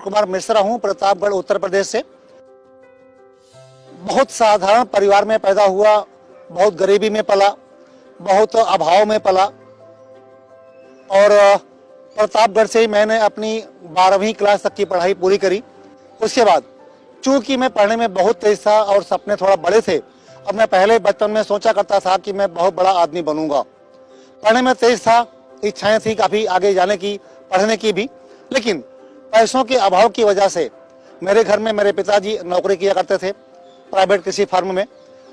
कुमार मिश्रा हूं, प्रतापगढ़ उत्तर प्रदेश से। बहुत साधारण परिवार में पैदा हुआ, बहुत गरीबी में पला, बहुत अभाव में पला और प्रतापगढ़ से ही मैंने अपनी 12वीं क्लास तक की पढ़ाई पूरी करी। उसके बाद चूंकि मैं पढ़ने में बहुत तेज था और सपने थोड़ा बड़े थे, अब मैं पहले बचपन में सोचा करता था कि मैं बहुत बड़ा आदमी बनूंगा। पढ़ने में तेज था, इच्छाएं थी काफ़ी आगे जाने की, पढ़ने की भी, लेकिन पैसों के अभाव की वजह से मेरे घर में मेरे पिताजी नौकरी किया करते थे प्राइवेट किसी फर्म में,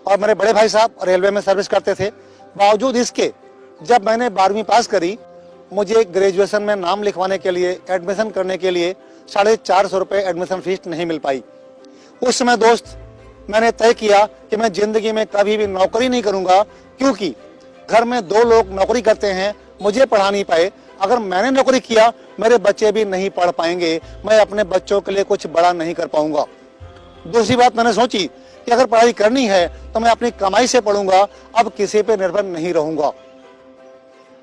और मेरे बड़े भाई साहब रेलवे में सर्विस करते थे। बावजूद इसके जब मैंने 12वीं पास करी, मुझे ग्रेजुएशन में नाम लिखवाने के लिए, एडमिशन करने के लिए 450 रुपये एडमिशन फीस नहीं मिल पाई। उस समय दोस्त मैंने तय किया कि मैं जिंदगी में कभी भी नौकरी नहीं करूंगा, क्योंकि घर में 2 लोग नौकरी करते हैं, मुझे पढ़ा नहीं पाए। अगर मैंने नौकरी किया, मेरे बच्चे भी नहीं पढ़ पाएंगे, मैं अपने बच्चों के लिए कुछ बड़ा नहीं कर पाऊंगा। दूसरी बात मैंने सोची कि अगर पढ़ाई करनी है तो मैं अपनी कमाई से पढ़ूंगा, अब किसी पे निर्भर नहीं रहूंगा।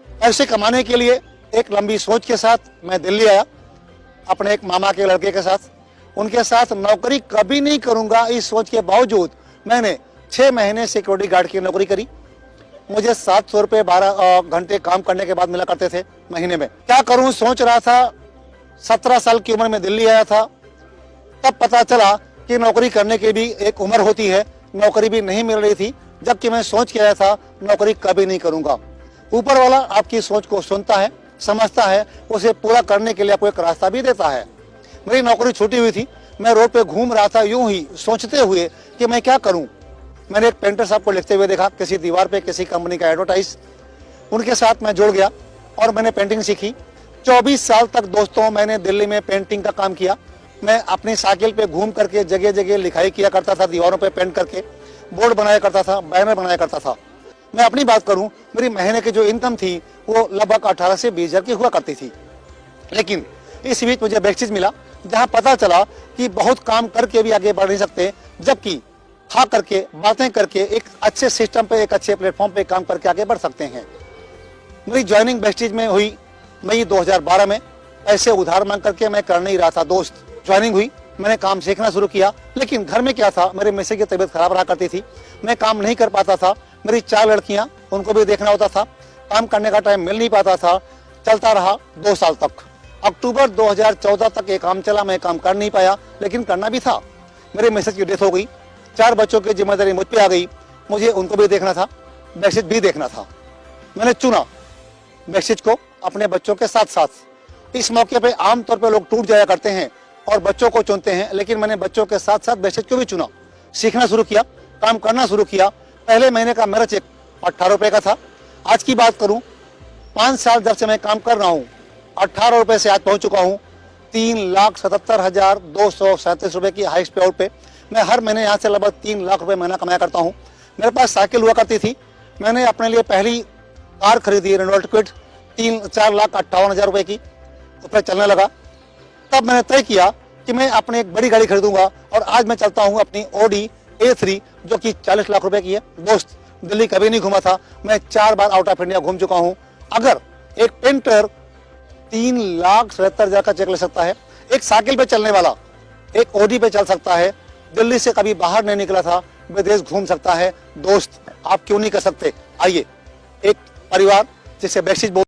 पैसे कमाने के लिए एक लंबी सोच के साथ मैं दिल्ली आया, अपने एक मामा के लड़के के साथ। उनके साथ नौकरी कभी नहीं करूंगा, इस सोच के बावजूद मैंने 6 महीने सिक्योरिटी गार्ड की नौकरी करी। मुझे 700 रुपये 12 घंटे काम करने के बाद मिला करते थे महीने में। क्या करूं सोच रहा था। 17 साल की उम्र में दिल्ली आया था, तब पता चला कि नौकरी करने की भी एक उम्र होती है। नौकरी भी नहीं मिल रही थी, जबकि मैं सोच के आया था नौकरी कभी नहीं करूंगा। ऊपर वाला आपकी सोच को सुनता है, समझता है, उसे पूरा करने के लिए आपको एक रास्ता भी देता है। मेरी नौकरी छूटी हुई थी, मैं रोड पे घूम रहा था यूं ही सोचते हुए कि मैं क्या करूं। मैंने एक पेंटर साहब को लिखते हुए देखा किसी दीवार पे किसी कंपनी का एडवर्टाइज। उनके साथ मैं जुड़ गया और मैंने पेंटिंग सीखी। 24 साल तक दोस्तों मैंने दिल्ली में पेंटिंग का काम किया। मैं अपनी साइकिल पे घूम करके जगह जगह लिखाई किया करता था, दीवारों पे पेंट करके बोर्ड बनाया करता था, बैनर बनाया करता था। मैं अपनी बात करूं, मेरी महीने की जो इनकम थी वो लगभग 18 से 20 हज़ार की हुआ करती थी। लेकिन इस बीच मुझे बैकस्टेज मिला, जहां पता चला कि बहुत काम करके भी आगे बढ़ नहीं सकते, जबकि खा करके, बातें करके, एक अच्छे सिस्टम पे, एक अच्छे प्लेटफॉर्म पे काम करके आगे बढ़ सकते हैं। मेरी ज्वाइनिंग बैकस्टेज में हुई मई 2012 में। पैसे उधार मांग करके मैं कर नहीं रहा था दोस्त। ज्वाइनिंग हुई, मैंने काम सीखना शुरू किया, लेकिन घर में क्या था, मेरे मिसेज की तबीयत खराब रहा करती थी, मैं काम नहीं कर पाता था। मेरी 4 लड़कियां, उनको भी देखना होता था, काम करने का टाइम मिल नहीं पाता था। चलता रहा 2 साल तक। अक्टूबर 2014 तक ये काम चला, मैं काम कर नहीं पाया, लेकिन करना भी था। मेरे मिसेज की डेथ हो गई, 4 बच्चों की जिम्मेदारी मुझ पे आ गई, मुझे उनको भी देखना था, बैकस्टेज भी देखना था। मैंने चुना बैकस्टेज को अपने बच्चों के साथ साथ। इस मौके पे आमतौर पे लोग टूट जाया करते हैं और बच्चों को चुनते हैं, लेकिन मैंने बच्चों के साथ साथ बैकस्टेज को भी चुना। सीखना शुरू किया, काम करना शुरू किया। पहले महीने का मेरा चेक 18 रुपये का था। आज की बात करूं, 5 साल जब से मैं काम कर रहा हूं, 18 रुपये से आज पहुंच चुका हूं 3,77,237 रुपये की हाईएस्ट पे आउट पे। मैं हर महीने यहाँ से लगभग 3 लाख रुपए महीना कमाया करता हूँ। मेरे पास साइकिल हुआ करती थी, मैंने अपने लिए पहली कार खरीदी रेनॉल्ट क्विड 4,58,000 रुपये की, तो फिर चलने लगा। तब मैंने तय किया कि मैं अपनी एक बड़ी गाड़ी खरीदूंगा, और आज मैं चलता हूँ अपनी Audi A3 जो कि 40 लाख रुपए की है। दोस्त, दिल्ली कभी नहीं घूमा था, मैं 4 बार आउट ऑफ इंडिया घूम चुका हूँ। अगर एक पेंटर 3,77,000 का चेक ले सकता है, एक साइकिल पे चलने वाला एक Audi पे चल सकता है, दिल्ली से कभी बाहर नहीं निकला था, विदेश घूम सकता है, दोस्त आप क्यों नहीं कर सकते। आइए, एक परिवार जिसे बैकस्टेज